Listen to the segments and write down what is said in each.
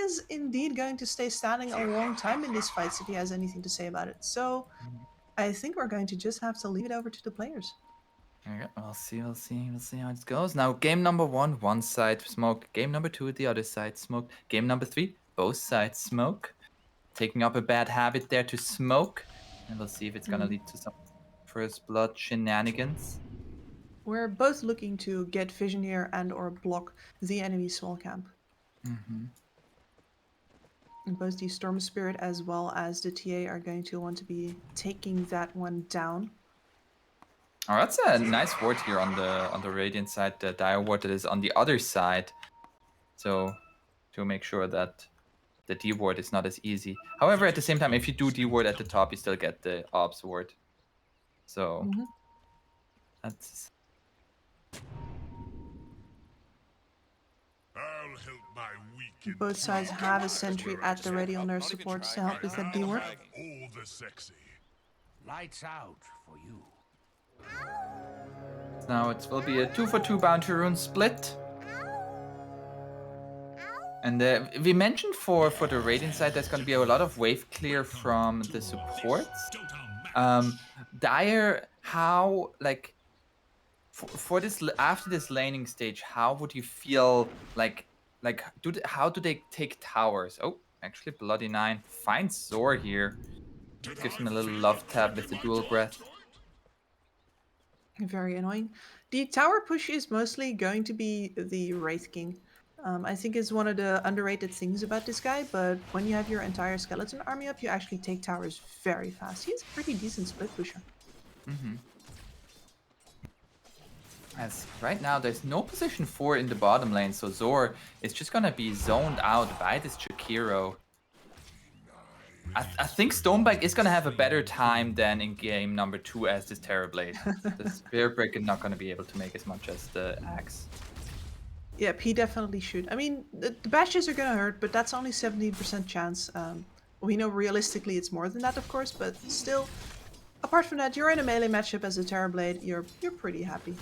is indeed going to stay standing a long time in this fight if he has anything to say about it. So I think we're going to just have to leave it over to the players. Okay, we'll see how it goes. Now, game number 1, one side smoke. Game number 2, the other side smoke. Game number 3, both sides smoke. Taking up a bad habit there to smoke. And we'll see if it's gonna lead to some first blood shenanigans. We're both looking to get vision here and or block the enemy small camp. And both the Storm Spirit as well as the TA are going to want to be taking that one down. Oh, that's a nice ward here on the Radiant side, the Dire ward that is on the other side. So to make sure that the D ward is not as easy. However, at the same time, if you do D ward at the top, you still get the Ops ward. So that's... I'll help my weak Both sides have a sentry at the ready on their supports to help with that D ward. all the sexy. Lights out for you. Now it will be a 2-for-2 bounty rune split. And we mentioned for the Radiant side, there's going to be a lot of wave clear from the supports. Dire, how, like, for this, after this laning stage, how would you feel like how do they take towers? Oh, actually Bloody 9 finds Zor here. Gives him a little love tap with the dual breath. Very annoying. The tower push is mostly going to be the Wraith King. I think it's one of the underrated things about this guy, but when you have your entire skeleton army up, you actually take towers very fast. He's a pretty decent split pusher. As right now, there's no position 4 in the bottom lane, so Zor is just gonna be zoned out by this Chikiro. I think Stonebag is gonna have a better time than in game number 2 as this Terrorblade. The Spear Breaker not gonna be able to make as much as the Axe. Yep, he definitely should. I mean, the bashes are gonna hurt, but that's only 70% chance. We know realistically it's more than that, of course, but still, apart from that, you're in a melee matchup as a Terrorblade, you're pretty happy.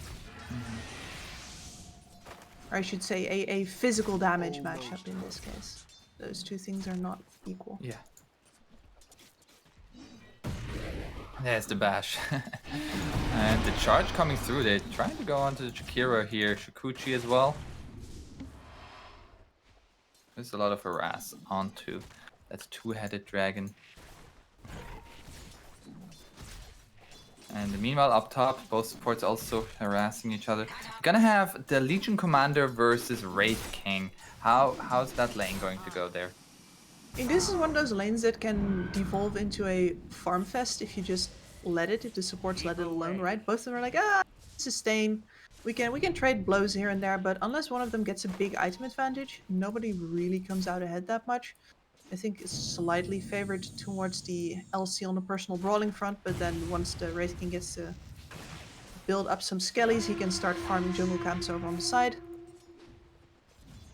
Or I should say a physical damage matchup in this case. Those two things are not equal. Yeah. There's the bash. And the charge coming through, they're trying to go onto the Chikiro here. Shikuchi as well. There's a lot of harass onto that two-headed dragon. And meanwhile, up top, both supports also harassing each other. We're gonna have the Legion Commander versus Wraith King. How's that lane going to go there? And this is one of those lanes that can devolve into a farm fest if you just let it, if the supports let it alone, right? Both of them are like, sustain. We can trade blows here and there, but unless one of them gets a big item advantage, nobody really comes out ahead that much. I think it's slightly favored towards the LC on the personal brawling front, but then once the Wraith King gets to build up some skellies, he can start farming jungle camps over on the side.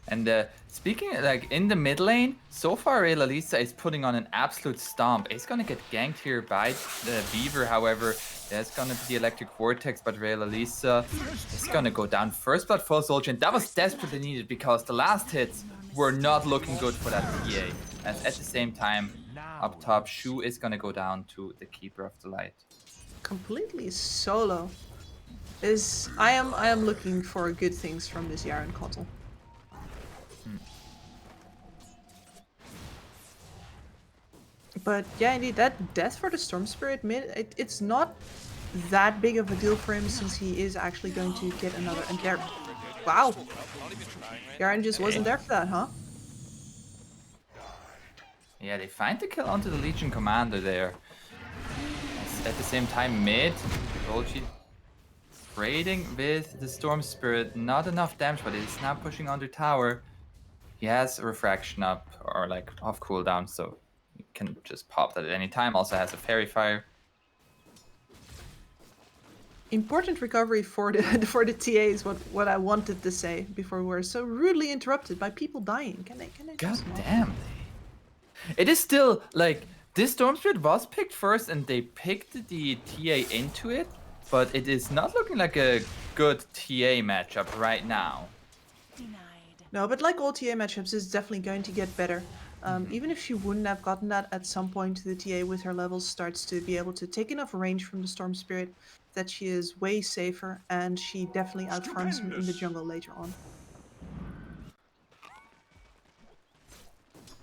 And speaking like in the mid lane, so far Lalisa is putting on an absolute stomp. He's gonna get ganked here by the Beaver, however, there's gonna be the Electric Vortex, but Lalisa is gonna go down. First blood for Soldier, and that was desperately needed because the last hits were not looking good for that TA. And at the same time, up top, Shu is gonna go down to the Keeper of the Light. Completely solo. I am looking for good things from this Yaren Kotl. But yeah, indeed, that death for the Storm Spirit mid, it's not that big of a deal for him since he is actually going to get another. And there, wow, Yaren just wasn't there for that, huh? Yeah, they find the kill onto the Legion Commander there. At the same time, mid, Dolchi trading with the Storm Spirit. Not enough damage, but it's now pushing onto tower. He has a Refraction up, or like off cooldown, so you can just pop that at any time. Also has a Fairy Fire. Important recovery for the TA is what I wanted to say before we were so rudely interrupted by people dying. Can they God damn. It is still like this Storm Spirit was picked first and they picked the TA into it, but it is not looking like a good TA matchup right now. No, but like all TA matchups, it's definitely going to get better. Mm-hmm. Even if she wouldn't have gotten that at some point, the TA with her levels starts to be able to take enough range from the Storm Spirit that she is way safer, and she definitely outfarms him in the jungle later on.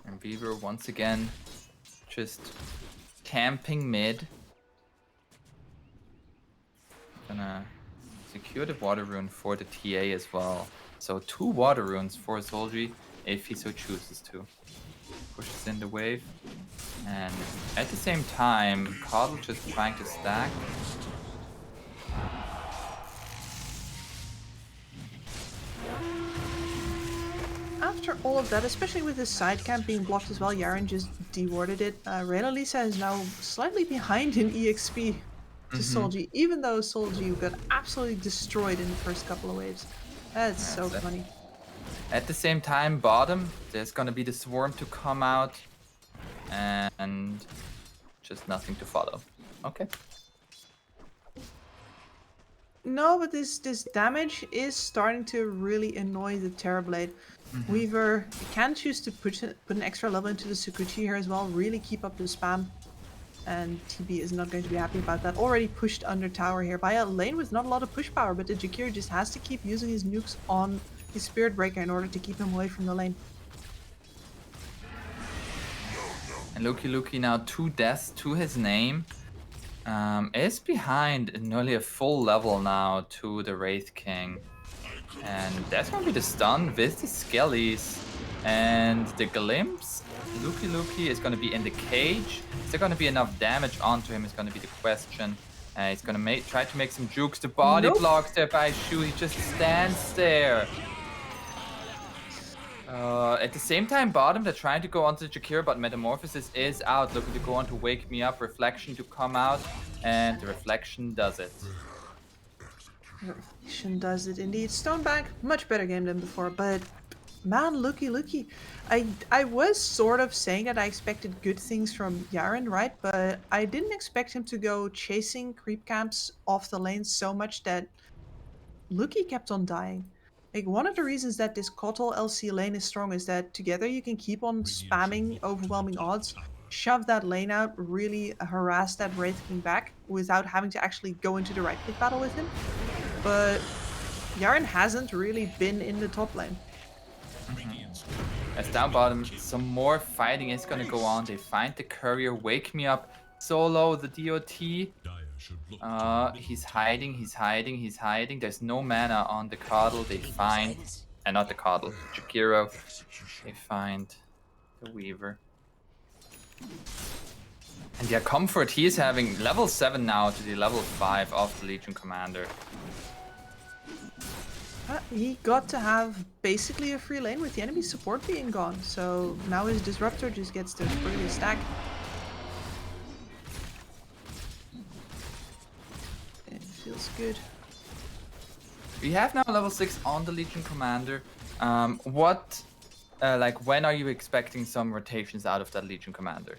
And Weaver once again just camping mid. Gonna secure the water rune for the TA as well. So 2 water runes for Solji if he so chooses to. Pushes in the wave. And at the same time, Coddle just trying to stack. After all of that, especially with his side camp being blocked as well, Yaren just dewarded it. Reyna Lisa is now slightly behind in EXP to Solji, even though Solji got absolutely destroyed in the first couple of waves. That's so That's it. funny. At the same time, bottom, there's gonna be the swarm to come out. And just nothing to follow. Okay. No, but this damage is starting to really annoy the Terrorblade. Weaver can choose to put an extra level into the Sakuchi here as well, really keep up the spam. And TB is not going to be happy about that. Already pushed under tower here by a lane with not a lot of push power, but the Jakir just has to keep using his nukes on his Spirit Breaker in order to keep him away from the lane. And Luki now 2 deaths to his name. Is behind nearly a full level now to the Wraith King. And that's gonna be the stun with the Skellies. And the glimpse. Luki is gonna be in the cage. Is there gonna be enough damage onto him is gonna be the question. He's gonna try to make some jukes. The body Nope. blocks there by Shu. He just stands there. At the same time, bottom, they're trying to go onto Jakira, but Metamorphosis is out, looking to go on to Wake Me Up, Reflection to come out, and the Reflection does it. Reflection does it indeed. Stonebank, much better game than before, but man, Luki. I was sort of saying that I expected good things from Yaren, right? But I didn't expect him to go chasing creep camps off the lane so much that Luki kept on dying. Like, one of the reasons that this Kotal LC lane is strong is that together you can keep on spamming overwhelming odds, shove that lane out, really harass that Wraith King back without having to actually go into the right click battle with him. But Yaren hasn't really been in the top lane. As down bottom, some more fighting is gonna go on. They find the courier, Wake Me Up, solo the DOT. He's hiding. There's no mana on the Coddle. They find, and not the Coddle, Jakiro. They find the Weaver. And yeah, Comfort, he is having level 7 now to the level 5 of the Legion Commander. He got to have basically a free lane with the enemy support being gone, so now his Disruptor just gets to really stack. It feels good. We have now level 6 on the Legion Commander. When are you expecting some rotations out of that Legion Commander?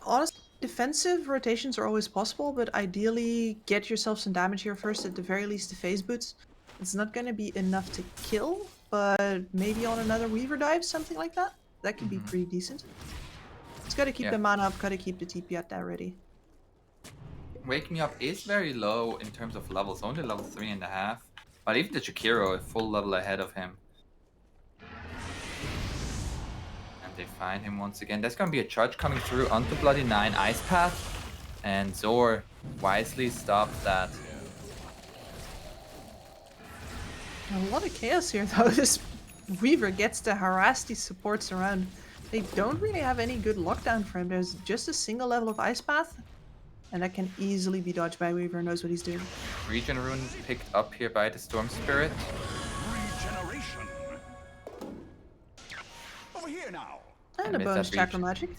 Honestly, defensive rotations are always possible, but ideally get yourself some damage here first, at the very least the phase boots. It's not going to be enough to kill, but maybe on another Weaver dive, something like that. That could be pretty decent. It's got to keep the mana up, got to keep the TP at that ready. Wake Me Up is very low in terms of levels, only level 3.5. But even the Jakiro, a full level ahead of him. And they find him once again. There's gonna be a charge coming through onto Bloody 9 Ice Path. And Zor wisely stops that. A lot of chaos here though. This Weaver gets to harass these supports around. They don't really have any good lockdown for him. There's just a single level of Ice Path. And that can easily be dodged by Weaver, knows what he's doing. Regen Rune picked up here by the Storm Spirit. Regeneration. Over here now. And a with bonus that chakra regen. magic.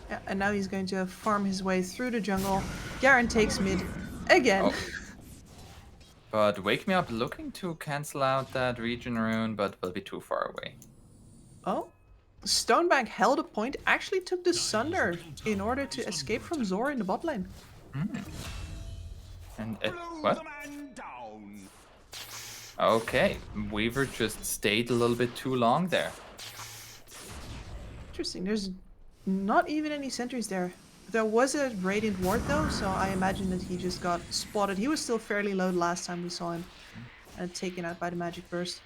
Yeah, and now he's going to farm his way through the jungle. Garen takes mid again. Oh. But Wake Me Up looking to cancel out that Regen Rune, but will be too far away. Oh. Stonebank held a point, actually took the Sunder in order to escape from Zor in the bot lane. And Blow what? the man down. Okay, Weaver just stayed a little bit too long there. Interesting. There's not even any sentries there. There was a Radiant Ward though, so I imagine that he just got spotted. He was still fairly low last time we saw him. And taken out by the Magic Burst.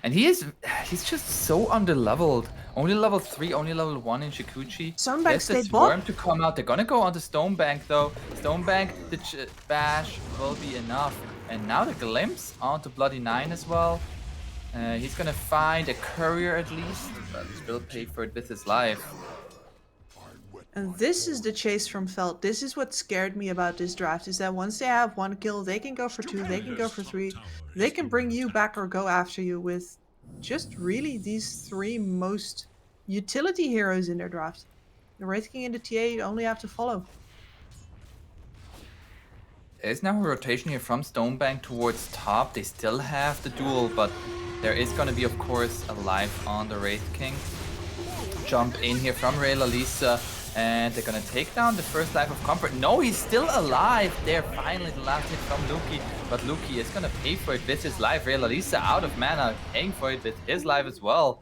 And he's just so underleveled. Only level 3, only level 1 in Shikuchi. Stonebank There's the stayed bot. Swarm to come out. They're gonna go onto Stonebank though. Stonebank, the bash will be enough. And now the glimpse onto Bloody 9 as well. He's gonna find a courier at least, but still pay for it with his life. And this is the chase from Felt. This is what scared me about this draft, is that once they have 1 kill, they can go for 2, they can go for 3. They can bring you back or go after you with just really these 3 most utility heroes in their draft. The Wraith King and the TA you only have to follow. There's now a rotation here from Stonebank towards top. They still have the duel, but there is gonna be, of course, a life on the Wraith King. Jump in here from Rayla Lisa. And they're gonna take down the first life of comfort. No, he's still alive. There, finally, the last hit from Luki. But Luki is gonna pay for it with his life. Rayla Lisa out of mana, paying for it with his life as well.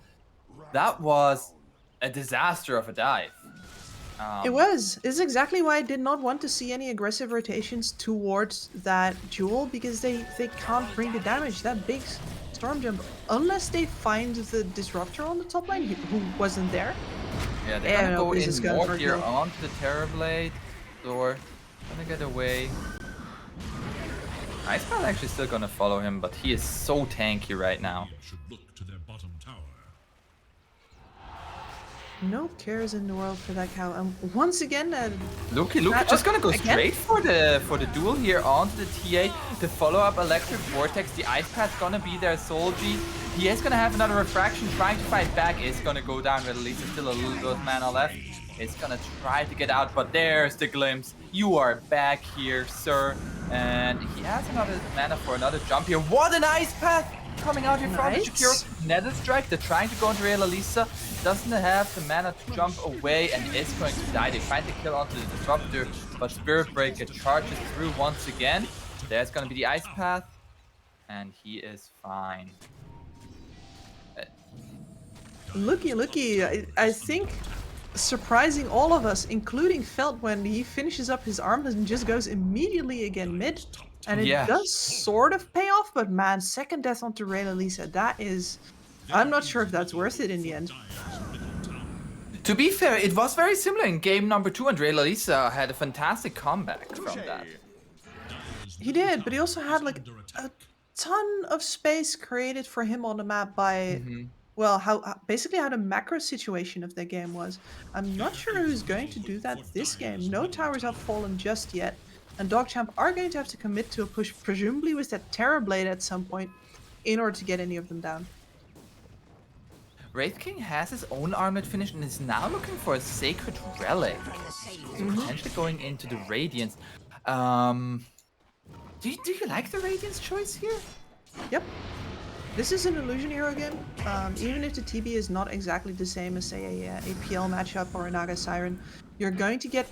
That was a disaster of a dive. It was. It's exactly why I did not want to see any aggressive rotations towards that jewel, because they can't bring the damage. That big storm jump, unless they find the disruptor on the top lane, who wasn't there. Yeah, they're gonna go this is in going more for a here kill. onto the Terrorblade. Thor gonna get away. Iceman actually still gonna follow him, but he is so tanky right now. Should look to their bottom tower. No cares in the world for that cow. And once again, Luki just gonna go straight for the duel here onto the TA. The follow-up Electric Vortex, the Ice Path's gonna be there. Solji, he is gonna have another refraction, trying to fight back. Is gonna go down with at least still a little bit of mana left. Is gonna try to get out, but there's the glimpse. You are back here, sir. And he has another mana for another jump here. What an Ice Path coming out here from the Nice. Shakiro. Nether Strike, they're trying to go into Rayla Lisa. Doesn't have the mana to jump away and is going to die. They find the kill onto the Disruptor, but Spirit Breaker charges through once again. There's gonna be the Ice Path, and he is fine. Looky, I think surprising all of us, including Felt, when he finishes up his arm and just goes immediately again mid. And it Yeah. does sort of pay off, but man, second death onto Rayla Lisa, that is... I'm not sure if that's worth it in the end. To be fair, it was very similar in game number 2, and Rayla Lisa had a fantastic comeback from that. He did, but he also had like a ton of space created for him on the map by... Well, basically how the macro situation of the game was. I'm not sure who's going to do that this game. No towers have fallen just yet. And DogChamp are going to have to commit to a push, presumably with that Terrorblade at some point, in order to get any of them down. Wraith King has his own armlet finish and is now looking for a Sacred Relic. Potentially going into the Radiance. Do you like the Radiance choice here? Yep. This is an illusion hero game. Even if the TB is not exactly the same as, say, a PL matchup or a Naga Siren, you're going to get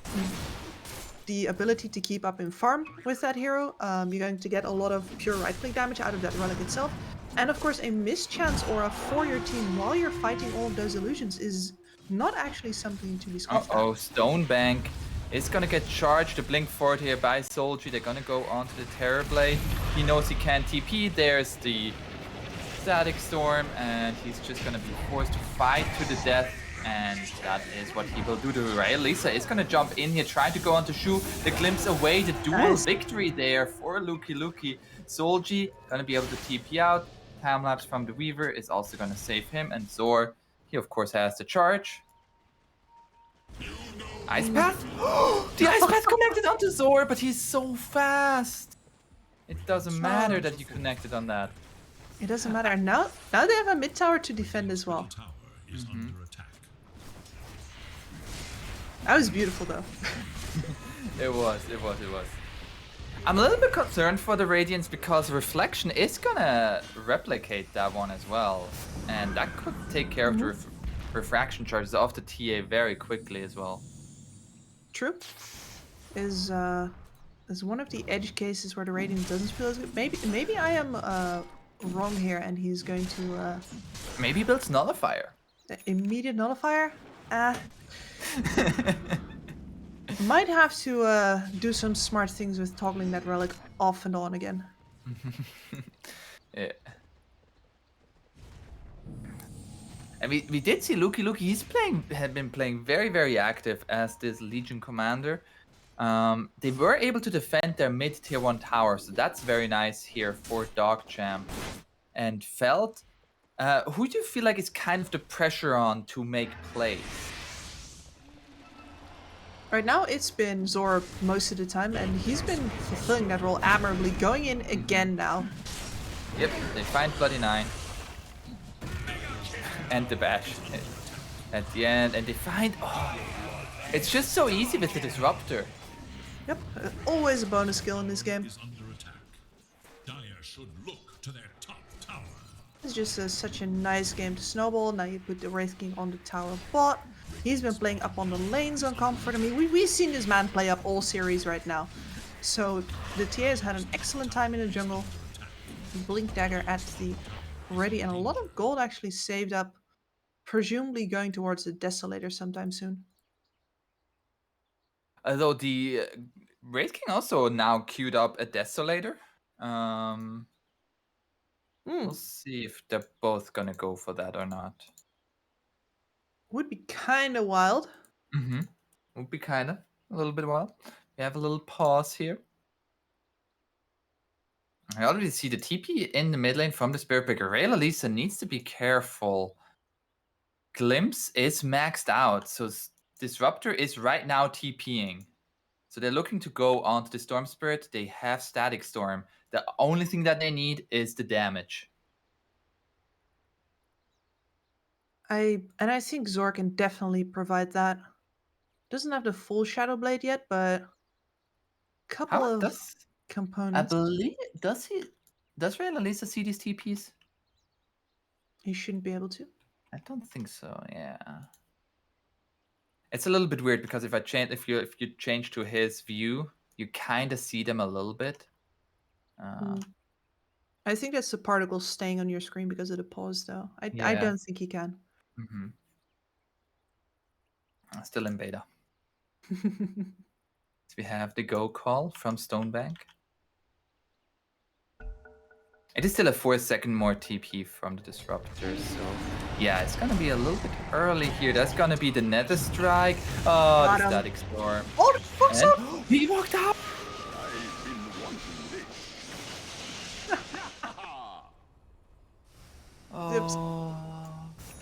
the ability to keep up in farm with that hero. You're going to get a lot of pure right-click damage out of that relic itself. And of course, a mischance aura for your team while you're fighting all of those illusions is not actually something to be scoffed at. Uh-oh, Stonebank is gonna get charged. The blink forward here by Solji. They're gonna go onto the Terrorblade. He knows he can't TP. There's the Static Storm, and he's just gonna be forced to fight to the death. And that is what he will do to Rayla Lisa. Is gonna jump in here, trying to go on to Shu. The glimpse away, the dual victory there for Luki. Solji gonna be able to TP out. Time lapse from the Weaver is also gonna save him. And Zor, he of course has the charge. Ice Path? The Ice Path connected onto Zor, but he's so fast. It doesn't matter that you connected on that. It doesn't matter. And now they have a mid tower to defend as well. Tower is under attack. That was beautiful though. It was. I'm a little bit concerned for the Radiance because Reflection is gonna replicate that one as well. And that could take care of the refraction charges off the TA very quickly as well. True. There's one of the edge cases where the Radiant doesn't feel as good. Maybe I am wrong here, and he's going to Maybe he builds Nullifier. the immediate nullifier. Might have to do some smart things with toggling that relic off and on again. Yeah. And we did see Luki. Had been playing very, very active as this Legion commander. They were able to defend their mid tier 1 tower, so that's very nice here for DogChamp. And Felt, who do you feel like is kind of the pressure on to make plays? Right now, it's been Zor most of the time, and he's been fulfilling that role admirably. Going in again now. Yep, they find Bloody 9. And the bash at the end, and they find... Oh, it's just so easy with the Disruptor. Yep, always a bonus skill in this game. Is under attack. Dire should look to their top tower. It's just such a nice game to snowball. Now you put the Wraith King on the tower bot. He's been playing up on the lanes on comfort. I mean, we've seen this man play up all series right now. So the TA has had an excellent time in the jungle. Blink Dagger at the ready, and a lot of gold actually saved up, presumably going towards the Desolator sometime soon. Although the Wraith King also now queued up a Desolator. We'll see if they're both gonna go for that or not. Would be kind of wild. Would be kind of a little bit wild. We have a little pause here. I already see the TP in the mid lane from the Spirit Breaker. Rayla Lisa needs to be careful. Glimpse is maxed out, so Disruptor is right now TPing. So they're looking to go onto the Storm Spirit. They have Static Storm. The only thing that they need is the damage. I think Zor can definitely provide that. Doesn't have the full Shadow Blade yet, but couple How of does I components. believe does Rayla Lisa see these TPs? He shouldn't be able to. I don't think so. Yeah. It's a little bit weird because if you change to his view, you kind of see them a little bit. I think that's the particle staying on your screen because of the pause, though. I Yeah. don't think he can. Still in beta. So we have the go call from Stonebank. It is still a 4-second more TP from the Disruptor, so yeah, it's gonna be a little bit early here. That's gonna be the Nether Strike. Oh, Got the him. Static Storm. Oh, the fuck's And up? he walked out! I've been wanting this. Zips.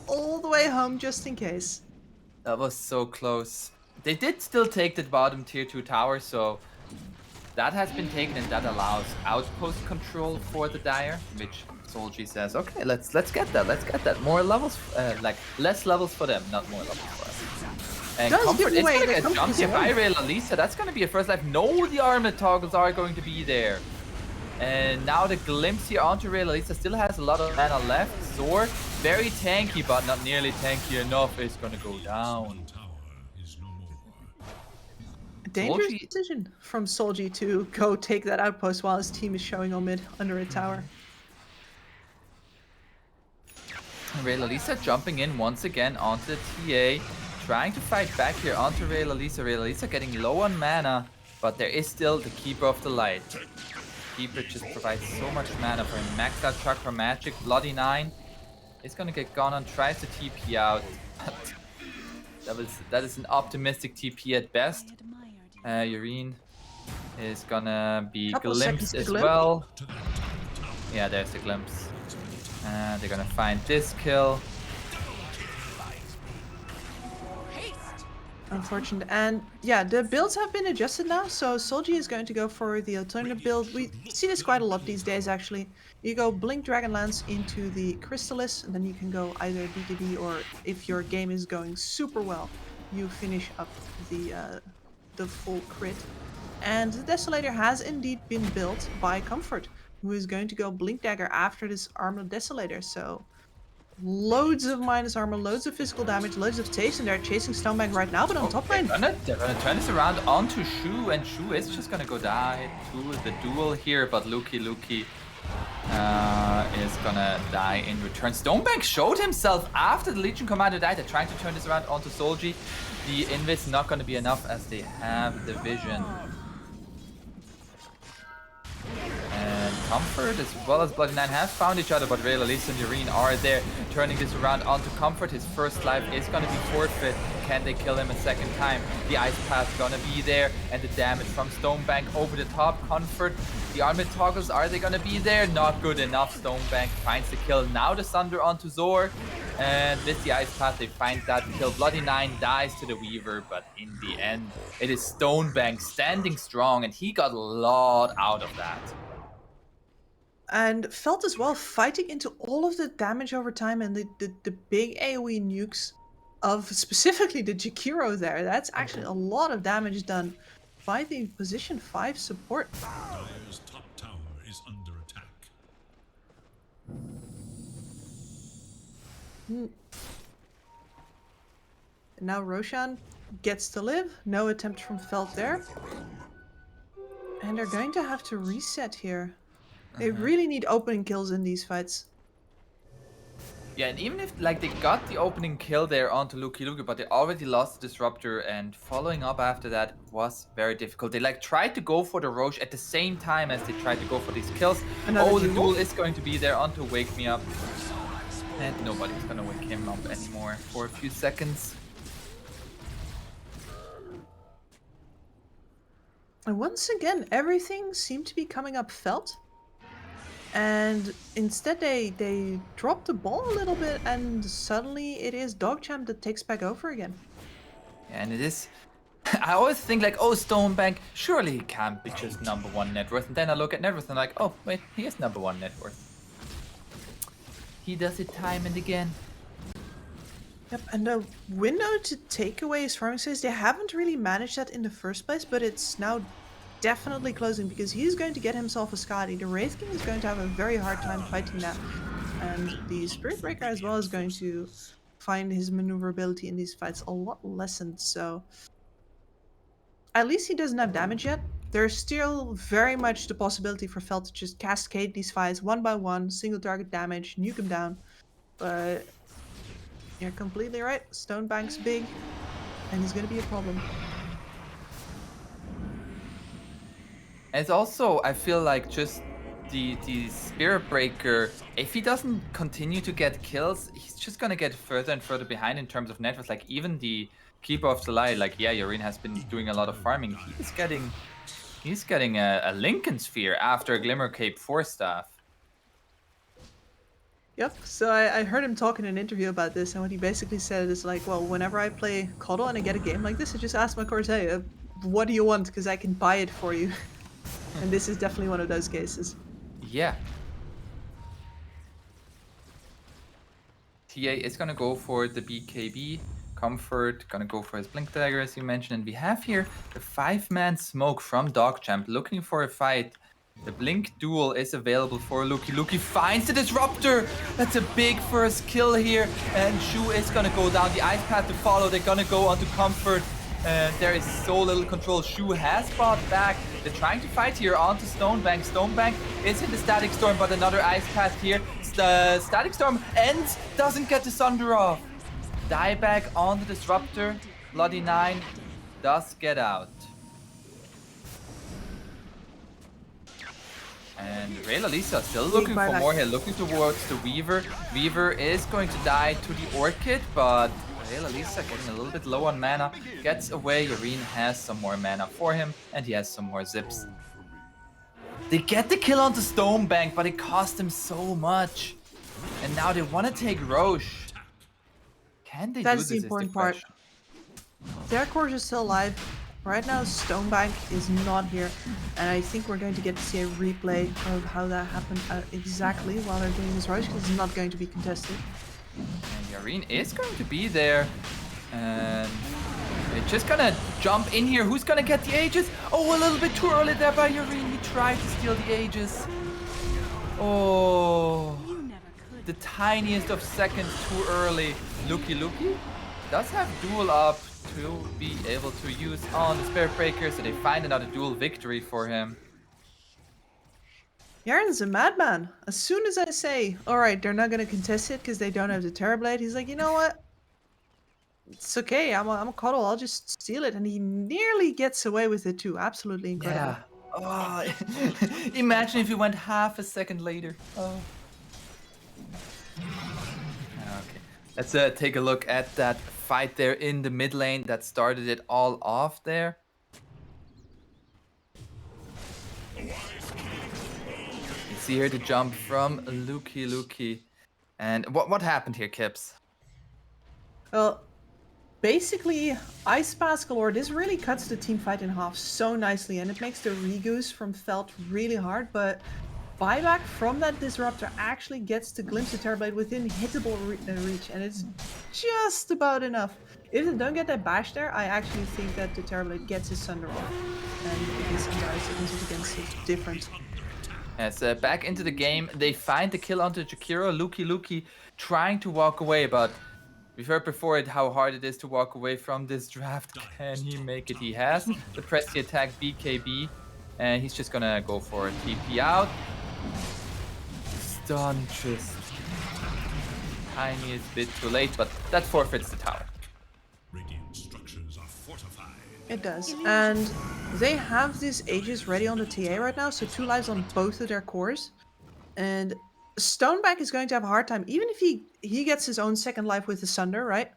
All the way home just in case. That was so close. They did still take the bottom tier 2 tower, so that has been taken, and that allows outpost control for the Dire, which Solji says, okay, let's get that. More levels, like less levels for them, not more levels for us. And Does Comfort, give it's away gonna the get Comfort jumped here as by well. Rayla Lisa. That's gonna be a first life. No, the armlet toggles are going to be there. And now the glimpse here onto Rayla Lisa still has a lot of mana left. Zor, very tanky, but not nearly tanky enough, is gonna go down. Tower is no more. Dangerous Solji- decision from Solji to go take that outpost while his team is showing on mid under a tower. Rayla Lisa jumping in once again onto the TA, trying to fight back here onto Rayla Lisa. Rayla Lisa getting low on mana, but there is still the Keeper of the Light. Keeper just provides so much mana for him. Maxed out Chakra Magic, Bloody 9 is gonna get gone on, tries to TP out. That is an optimistic TP at best. Urine is gonna be Couple glimpsed seconds to as glimpse. well. Yeah, there's the glimpse. They're gonna find this kill. Unfortunate. And yeah, the builds have been adjusted now, so Solji is going to go for the alternative build. We see this quite a lot these days, actually. You go Blink Dragonlance into the Crystallis, and then you can go either BKB, or if your game is going super well, you finish up the full crit. And the Desolator has indeed been built by Comfort, who is going to go Blink Dagger after this Armored Desolator, so Loads of minus armor, loads of physical damage, loads of taste, and they're chasing Stonebank right now, but on top lane. They're gonna turn this around onto Shu, and Shu is just gonna go die to the duel here, but Luki is gonna die in return. Stonebank showed himself after the Legion Commander died. They're trying to turn this around onto Solji. The Invis not gonna be enough as they have the vision. And Comfort as well as Bloody9 have found each other, but Realalisa and Yureen are there, turning this around onto Comfort. His first life is gonna be forfeit. Can they kill him a second time? The Ice Path gonna be there, and the damage from Stonebank over the top. Comfort, the armor toggles, are they gonna be there? Not good enough. Stonebank finds the kill. Now the Sunder onto Zor, and with the Ice Path they find that kill. Bloody9 dies to the Weaver, but in the end it is Stonebank standing strong, and he got a lot out of that. And Felt as well, fighting into all of the damage over time and the big AoE nukes of specifically the Jakiro there. That's actually a lot of damage done by the position 5 support. Dire's top tower is under attack. And now Roshan gets to live. No attempt from Felt there. And they're going to have to reset here. They really need opening kills in these fights. Yeah, and even if like they got the opening kill there onto Luki, but they already lost the Disruptor, and following up after that was very difficult. They like tried to go for the Roche at the same time as they tried to go for these kills. Another the duel? duel is going to be there onto Wake Me Up. And nobody's gonna wake him up anymore for a few seconds. And once again, everything seemed to be coming up Felt. And instead they drop the ball a little bit, and suddenly it is DogChamp that takes back over again. And it is... I always think like, oh, Stonebank, surely he can't be just #1 net worth. And then I look at net worth and like, oh, wait, he is #1 net worth. He does it time and again. Yep, and the window to take away his farming space, they haven't really managed that in the first place, but it's now definitely closing because he's going to get himself a Skadi. The Wraith King is going to have a very hard time fighting that. And the Spirit Breaker as well is going to find his maneuverability in these fights a lot lessened, so... At least he doesn't have damage yet. There's still very much the possibility for Felt to just cascade these fights one by one, single target damage, nuke him down. But you're completely right. Stonebank's big, and he's gonna be a problem. It's also, I feel like just the Spirit Breaker, if he doesn't continue to get kills, he's just gonna get further and further behind in terms of net worth. Like even the Keeper of the Light, like yeah, Yureen has been doing a lot of farming. He's getting a Lincoln Sphere after a Glimmer Cape 4-staff. Yep, so I heard him talk in an interview about this, and what he basically said is like, well, whenever I play Coddle and I get a game like this, I just ask my course, hey, what do you want? Because I can buy it for you. And this is definitely one of those cases. Yeah. TA is gonna go for the BKB. Comfort gonna go for his Blink Dagger, as you mentioned. And we have here the 5-man smoke from DogChamp looking for a fight. The Blink duel is available for Luki. Luki finds the Disruptor. That's a big first kill here. And Shu is gonna go down. The Ice Path to follow. They're gonna go onto Comfort. There is so little control. Shu has fought back. They're trying to fight here onto Stonebank. Stonebank is in the Static Storm, but another Ice Path here. The Static Storm ends, doesn't get the Sunder off. Dieback on the Disruptor. Bloody9 does get out. And Realalisa still looking for more here, looking towards the Weaver. Weaver is going to die to the Orchid, but Realalisa getting a little bit low on mana. Gets away, Yureen has some more mana for him, and he has some more zips. They get the kill onto Stonebank, but it cost them so much. And now they want to take Roche. Can they do this? That's the important part. Their course is still alive. Right now, Stonebank is not here. And I think we're going to get to see a replay of how that happened exactly while they're doing this Roche, because it's not going to be contested. And Yureen is going to be there. And they're just gonna jump in here. Who's gonna get the Aegis? Oh, a little bit too early there by Yureen. He tried to steal the Aegis. Oh. You never could the tiniest of seconds too early. Lucky does have duel up to be able to use on the Spirit Breaker, so they find another duel victory for him. Yaren's a madman. As soon as I say, all right, they're not going to contest it because they don't have the Terrorblade, he's like, you know what? It's okay. I'm a cuddle. I'll just steal it. And he nearly gets away with it too. Absolutely incredible. Yeah. Oh, imagine if you went half a second later. Oh. Okay. Let's take a look at that fight there in the mid lane that started it all off there. You see here the jump from Lucky. And what happened here, Kips? Well, basically, Ice Pass galore, this really cuts the team fight in half so nicely, and it makes the regoose from Felt really hard, but buyback from that Disruptor actually gets to glimpse the Terrorblade within hittable reach, and it's just about enough. If they don't get that bash there, I actually think that the Terrorblade gets his Sunder off, and against Ice against it's different. As back into the game, they find the kill onto Jakiro. Lucky trying to walk away, but we've heard before how hard it is to walk away from this draft. Can he make it? He has. The press the attack BKB, and he's just gonna go for a TP out. Stun just tiniest bit too late, but that forfeits the tower. Radiant structures are fortified. It does. And they have these Aegis ready on the TA right now, so 2 lives on both of their cores. And Stoneback is going to have a hard time, even if he gets his own second life with the Sunder, right?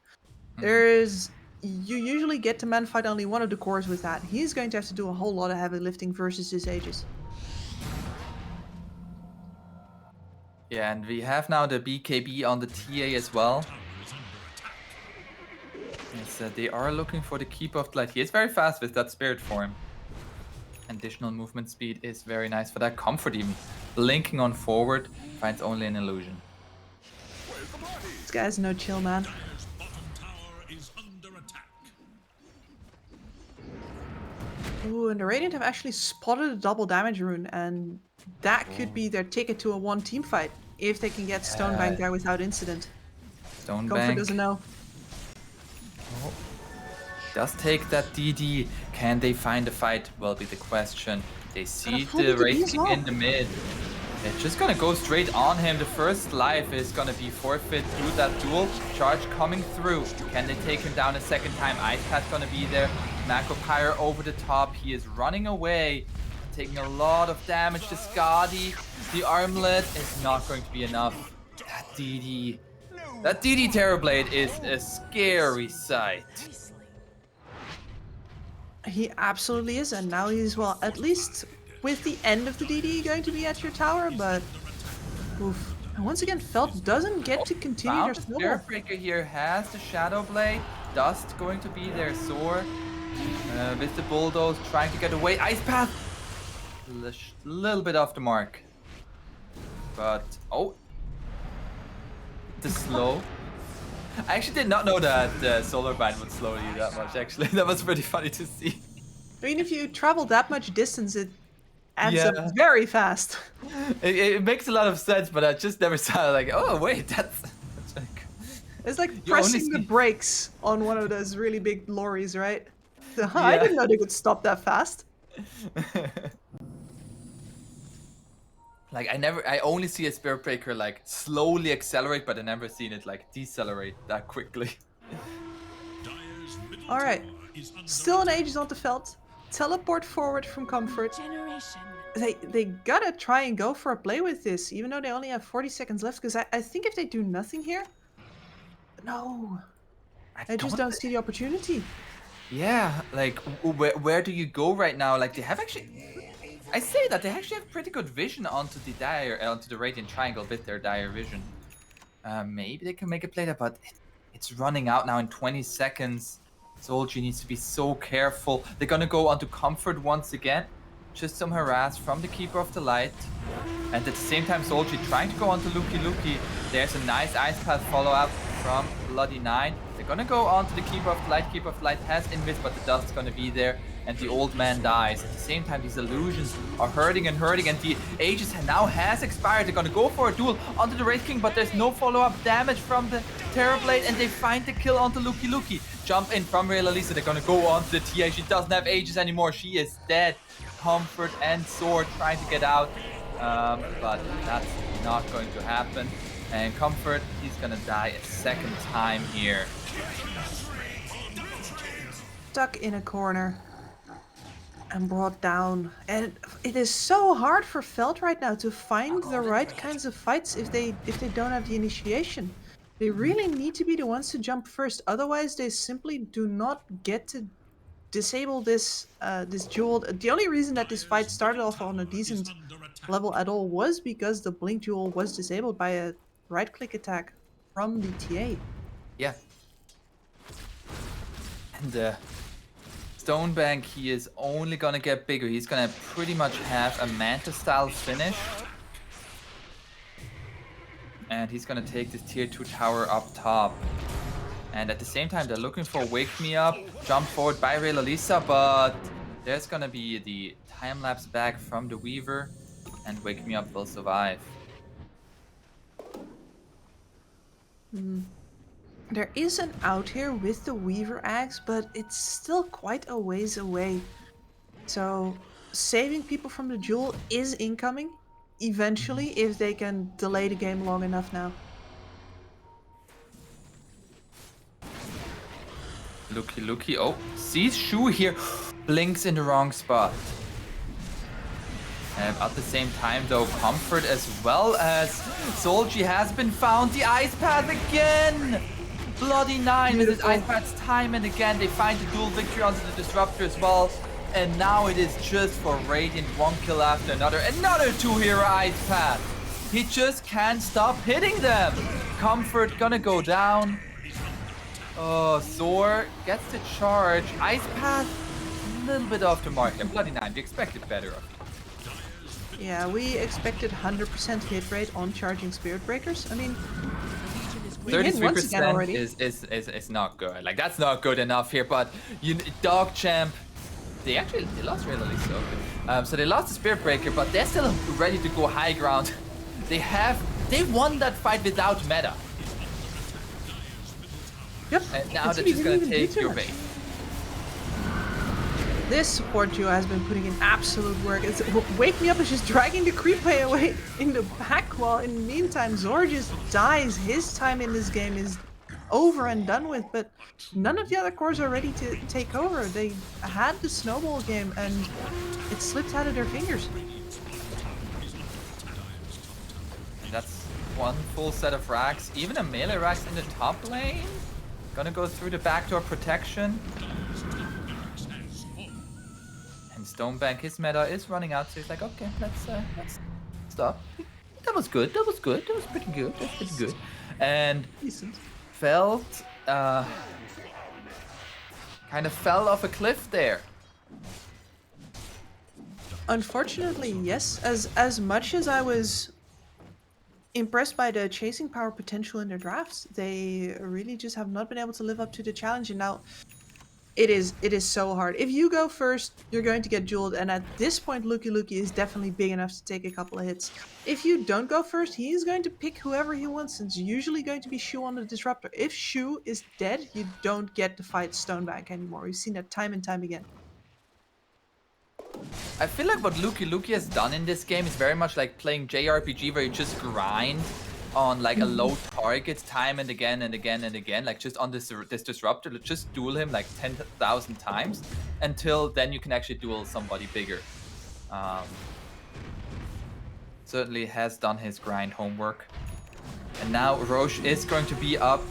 You usually get to man fight only one of the cores with that. He's going to have to do a whole lot of heavy lifting versus his Aegis. Yeah, and we have now the BKB on the TA as well. Yes, they are looking for the Keep of Light. He is very fast with that Spirit form. Additional movement speed is very nice for that. Comfort even. Blinking on forward, finds only an illusion. This guy's no chill, man. Dire's bottom tower is under attack. Ooh, and the Radiant have actually spotted a double damage rune, and that could be their ticket to a 1 team fight if they can get Stonebank there without incident. Comfort Stonebank doesn't know. does take that DD. Can they find a fight? Will be the question. They see full the BKB racing as well. in the mid. They're just gonna go straight on him. The first life is gonna be forfeit through that duel. Charge coming through. Can they take him down a second time? Ice Path's gonna be there. Macropyre over the top. He is running away. Taking a lot of damage to Skadi. The armlet is not going to be enough. That DD. That DD Terrorblade is a scary sight. He absolutely is, and now he's, well, at least with the end of the DD going to be at your tower, but oof. And once again, Felt doesn't get to continue their The snowball. Spirit Breaker here has the Shadow Blade. Dust going to be their sword. With the Bulldoze trying to get away. Ice Path! Little bit off the mark. But, oh. The slow. I actually did not know that Solar Bind would slow you that much, actually. That was pretty funny to see. I mean, if you travel that much distance, it adds Yeah. up very fast. It makes a lot of sense, but I just never saw it like, oh wait, that's like... It's like You only pressing the see- brakes on one of those really big lorries, right? I Yeah. didn't know they could stop that fast. Like I only see a Spirit Breaker like slowly accelerate, but I never seen it like decelerate that quickly. Dire's middle All right. tower is under Still an Aegis onto Felt. Teleport forward from Comfort. Generation. They gotta try and go for a play with this, even though they only have 40 seconds left, because I think if they do nothing here... No. I just don't see the opportunity. Yeah, like where do you go right now? Like they have actually, I say that they actually have pretty good vision onto the onto the Radiant Triangle with their Dire Vision. Maybe they can make a play there, but it's running out now in 20 seconds. Solji needs to be so careful. They're gonna go onto Comfort once again. Just some harass from the Keeper of the Light. And at the same time, Solji trying to go onto Lucky. There's a nice Ice Path follow-up from Bloody 9. They're gonna go onto the Keeper of the Light. Keeper of the Light has Invis, but the Dust's gonna be there. and the old man dies. At the same time, these illusions are hurting, and the Aegis now has expired. They're gonna go for a duel onto the Wraith King, but there's no follow-up damage from the Terrorblade, and they find the kill onto Luki. Jump in from Realisa. They're gonna go on to the TA. She doesn't have Aegis anymore. She is dead. Comfort and Sword trying to get out, but that's not going to happen. And Comfort, he's gonna die a second time here. Stuck in a corner and brought down. And it is so hard for Feld right now to find the right kinds of fights if they don't have the initiation. They really need to be the ones to jump first, otherwise they simply do not get to disable this this jewel. The only reason that this fight started off on a decent level at all was because the blink jewel was disabled by a right click attack from the TA. Yeah. And Stonebank, he is only gonna get bigger. He's gonna pretty much have a Manta style finish. And he's gonna take this tier 2 tower up top. And at the same time, they're looking for Wake Me Up, jump forward by Realisa, but there's gonna be the time lapse back from the Weaver, and Wake Me Up will survive. There is an out here with the Weaver axe, but it's still quite a ways away. So saving people from the jewel is incoming eventually if they can delay the game long enough now. Luki. Oh, sees Shu here. Blinks in the wrong spot. At the same time, though, Comfort as well as Solji has been found. The Ice Path again! Bloody 9 with his Ice Paths time and again. They find the dual victory onto the Disruptor as well. And now it is just for Radiant. One kill after another. Another 2-hero Ice Path. He just can't stop hitting them. Comfort gonna go down. Oh, Zor gets the charge. Ice Path, a little bit off the mark. And Bloody 9, we expected better of you. Yeah, we expected 100% hit rate on charging Spirit Breakers. I mean, we hit once again 33% already. is not good. Like, that's not good enough here, but DogChamp, they lost really so. So they lost the Spirit Breaker, but they're still ready to go high ground. They won that fight without meta. Yep. And now they're just gonna take your bait. This support duo has been putting in absolute work. Wake Me Up is just dragging the creep play away in the back, while in the meantime Zor just dies. His time in this game is over and done with, but none of the other cores are ready to take over. They had the snowball game and it slipped out of their fingers. And that's one full set of racks. Even a melee racks in the top lane. Gonna go through the backdoor protection. And Stonebank, his meta is running out, so he's like, okay, let's stop. That was good, that was pretty good. And Decent. Feld kind of fell off a cliff there. Unfortunately, yes. As much as I was impressed by the chasing power potential in their drafts, they really just have not been able to live up to the challenge. And now it is so hard. If you go first, you're going to get jeweled, and at this point Luki is definitely big enough to take a couple of hits. If you don't go first, he's going to pick whoever he wants. It's usually going to be Shu on the Disruptor. If Shu is dead, you don't get to fight Stonebank anymore. We've seen that time and time again. I feel like what Luki has done in this game is very much like playing JRPG, where you just grind on like a low target time and again and again and again, like just on this Disruptor, just duel him like 10,000 times until then you can actually duel somebody bigger. Certainly has done his grind homework. And now Roche is going to be up.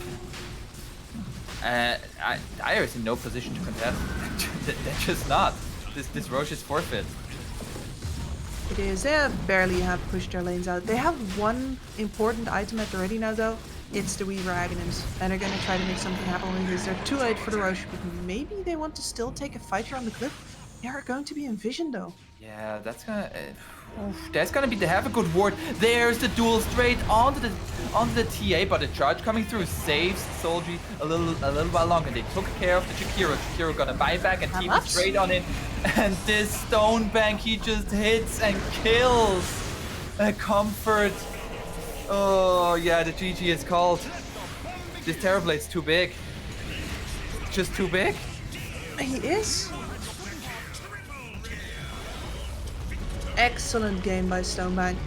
Dire is in no position to contest. They're just not. This Roche is forfeit. It is. They barely have pushed their lanes out. They have one important item at the ready now, though. It's the Weaver Aghanims. And they're going to try to make something happen with this. They're too late for the Roche, but maybe they want to still take a fighter on the cliff. They are going to be envisioned, though. Yeah, that's gonna... there's gonna be... They have a good ward. There's the duel straight onto the onto the TA, but the charge coming through saves Solji a little while longer. They took care of the Jakiro. Jakiro gonna buy back and team straight on in. And this stone bank, he just hits and kills a Comfort. Oh yeah, the GG is called. This Terrorblade's too big. Just too big. He is. Excellent game by Stonebank.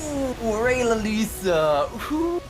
Ooh, Ray Lalisa. Ooh.